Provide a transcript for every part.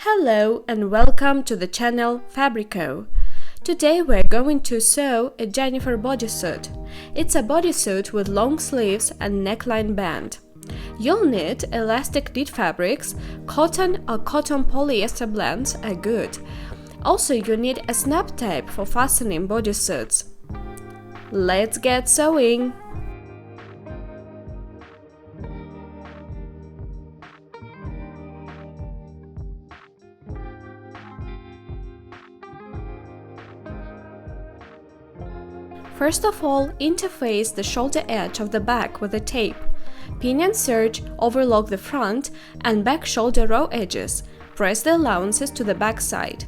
Hello and welcome to the channel Fabrico. Today we're going to sew a Jennifer bodysuit. It's a bodysuit with long sleeves and neckline band. You'll need elastic knit fabrics, cotton or cotton polyester blends are good. Also you need a snap tape for fastening bodysuits. Let's get sewing! First of all, interface the shoulder edge of the back with the tape. Pin and serge overlock the front and back shoulder raw edges. Press the allowances to the back side.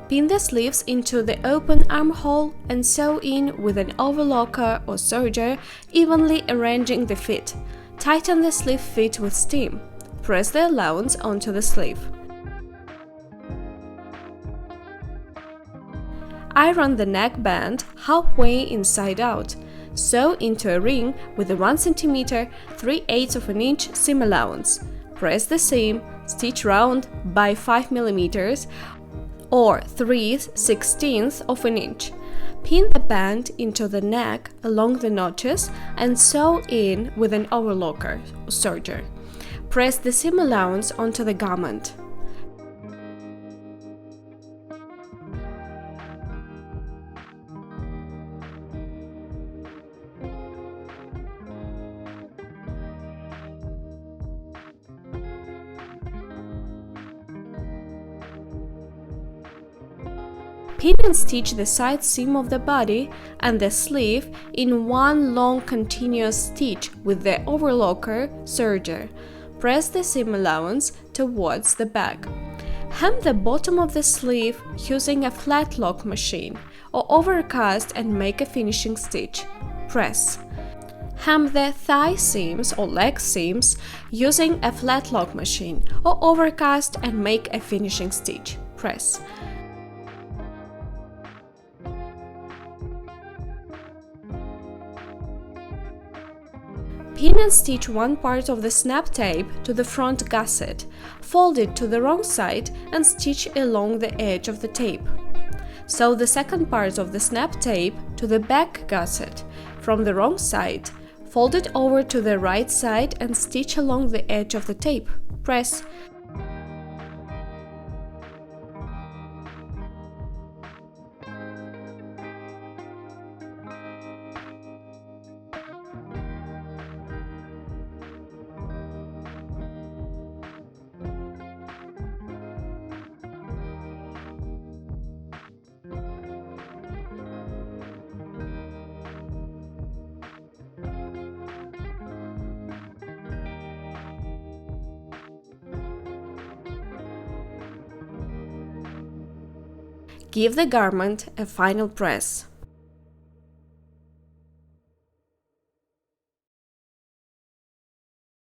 Pin the sleeves into the open armhole and sew in with an overlocker or serger, evenly arranging the fit. Tighten the sleeve fit with steam. Press the allowance onto the sleeve. Iron the neck band halfway inside out. Sew into a ring with a 1 cm 3/8 of an inch seam allowance. Press the seam, stitch round by 5 mm or 3/16 of an inch. Pin the band into the neck along the notches and sew in with an overlocker or serger. Press the seam allowance onto the garment. Pin and stitch the side seam of the body and the sleeve in one long continuous stitch with the overlocker serger. Press the seam allowance towards the back. Hem the bottom of the sleeve using a flat lock machine or overcast and make a finishing stitch. Press. Hem the thigh seams or leg seams using a flat lock machine or overcast and make a finishing stitch. Press. Pin and stitch one part of the snap tape to the front gusset. Fold it to the wrong side and stitch along the edge of the tape. Sew the second part of the snap tape to the back gusset from the wrong side. Fold it over to the right side and stitch along the edge of the tape. Press. Give the garment a final press.